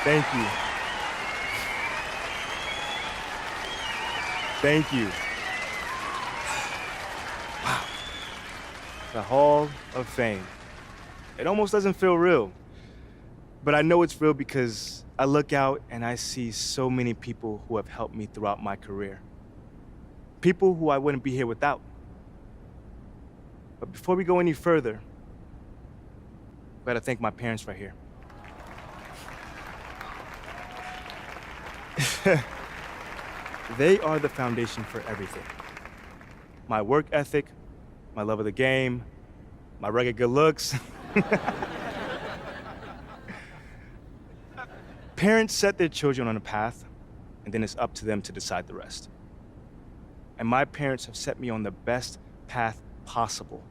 Thank you. Thank you. Wow. The Hall of Fame. It almost doesn't feel real. But I know it's real because I look out and I see so many people who have helped me throughout my career. People who I wouldn't be here without. But before we go any further, I gotta thank my parents right here. They are the foundation for everything. My work ethic, my love of the game, my rugged good looks. Parents set their children on a path, and then it's up to them to decide the rest. And my parents have set me on the best path possible.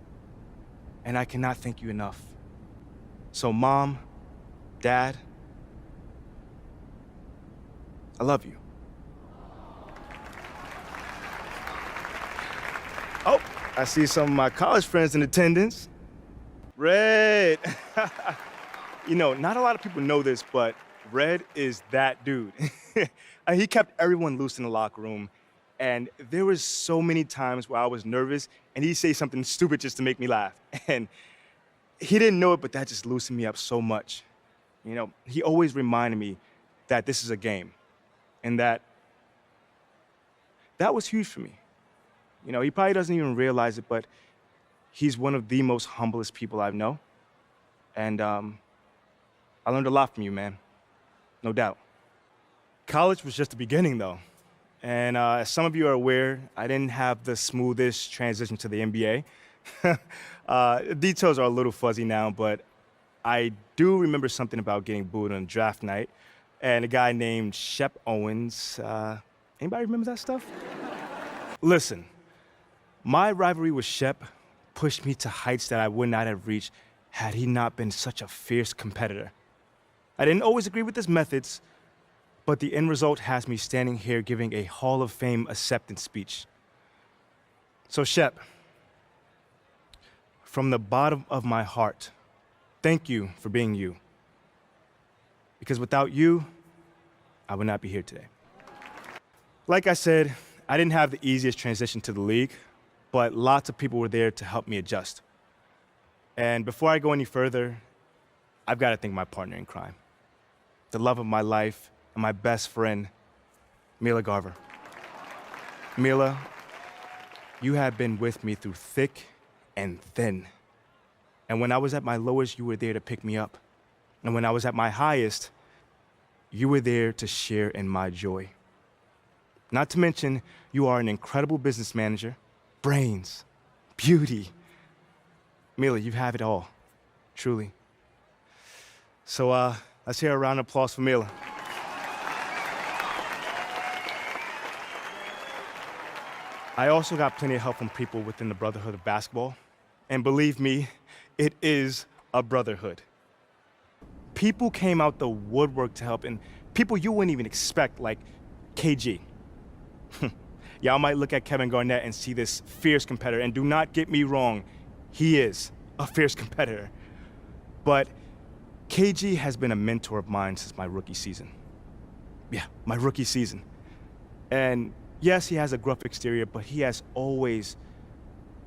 And I cannot thank you enough. So Mom, Dad, I love you. Oh, I see some of my college friends in attendance. Red. You know, not a lot of people know this, but Red is that dude. He kept everyone loose in the locker room. And there was so many times where I was nervous and he'd say something stupid just to make me laugh. And he didn't know it, but that just loosened me up so much. You know, he always reminded me that this is a game and that was huge for me. You know, he probably doesn't even realize it, but he's one of the most humblest people I know. And I learned a lot from you, man. No doubt. College was just the beginning, though. And as some of you are aware, I didn't have the smoothest transition to the NBA. Details are a little fuzzy now, but I do remember something about getting booed on draft night and a guy named Shep Owens. Anybody remember that stuff? Listen, my rivalry with Shep pushed me to heights that I would not have reached had he not been such a fierce competitor. I didn't always agree with his methods, but the end result has me standing here giving a Hall of Fame acceptance speech. So Shep, from the bottom of my heart, thank you for being you. Because without you, I would not be here today. Like I said, I didn't have the easiest transition to the league, but lots of people were there to help me adjust. And before I go any further, I've got to thank my partner in crime, the love of my life, and my best friend, Mila Garver. Mila, you have been with me through thick and thin. And when I was at my lowest, you were there to pick me up. And when I was at my highest, you were there to share in my joy. Not to mention, you are an incredible business manager, brains, beauty. Mila, you have it all, truly. So let's hear a round of applause for Mila. I also got plenty of help from people within the Brotherhood of Basketball. And believe me, it is a brotherhood. People came out the woodwork to help, and people you wouldn't even expect, like KG. Y'all might look at Kevin Garnett and see this fierce competitor, and do not get me wrong, he is a fierce competitor. But KG has been a mentor of mine since my rookie season. Yeah, my rookie season. And yes, he has a gruff exterior, but he has always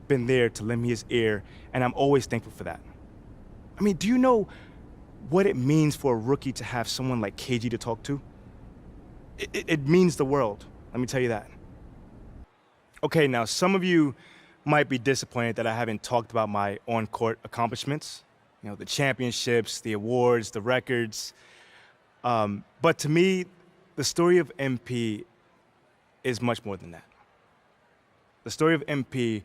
been there to lend me his ear, and I'm always thankful for that. I mean, do you know what it means for a rookie to have someone like KG to talk to? It means the world, let me tell you that. Okay, now some of you might be disappointed that I haven't talked about my on-court accomplishments. You know, the championships, the awards, the records. But to me, the story of MP is much more than that. The story of MP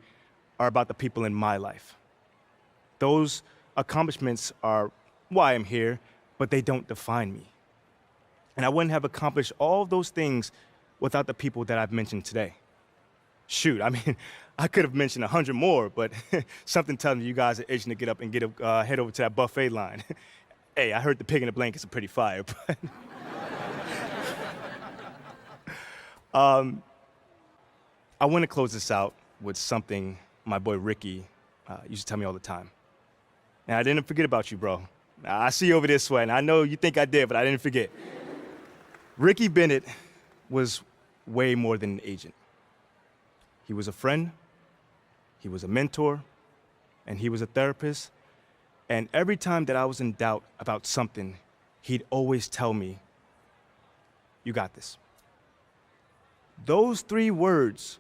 are about the people in my life. Those accomplishments are why I'm here, but they don't define me. And I wouldn't have accomplished all of those things without the people that I've mentioned today. Shoot, I mean, I could have mentioned 100 more, but something tells me you guys are itching to get up and head over to that buffet line. Hey, I heard the pig in the blankets are pretty fire, but... I want to close this out with something my boy Ricky used to tell me all the time. And I didn't forget about you, bro. Now, I see you over there sweating. I know you think I did, but I didn't forget. Ricky Bennett was way more than an agent. He was a friend, he was a mentor, and he was a therapist. And every time that I was in doubt about something, he'd always tell me, "You got this." Those 3 words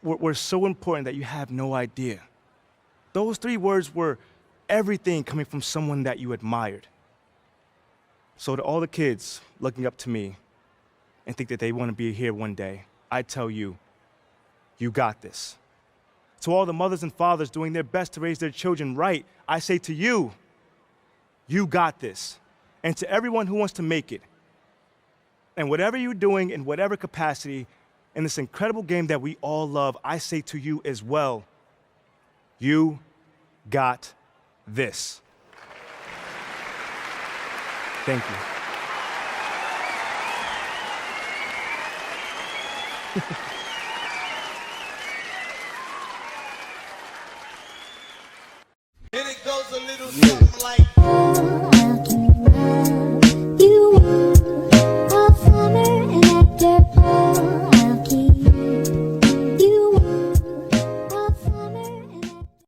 were so important that you have no idea. Those 3 words were everything coming from someone that you admired. So to all the kids looking up to me and think that they want to be here one day, I tell you, you got this. To all the mothers and fathers doing their best to raise their children right, I say to you, you got this. And to everyone who wants to make it, and whatever you're doing in whatever capacity in this incredible game that we all love, I say to you as well, you got this. Thank you. And it goes a little something like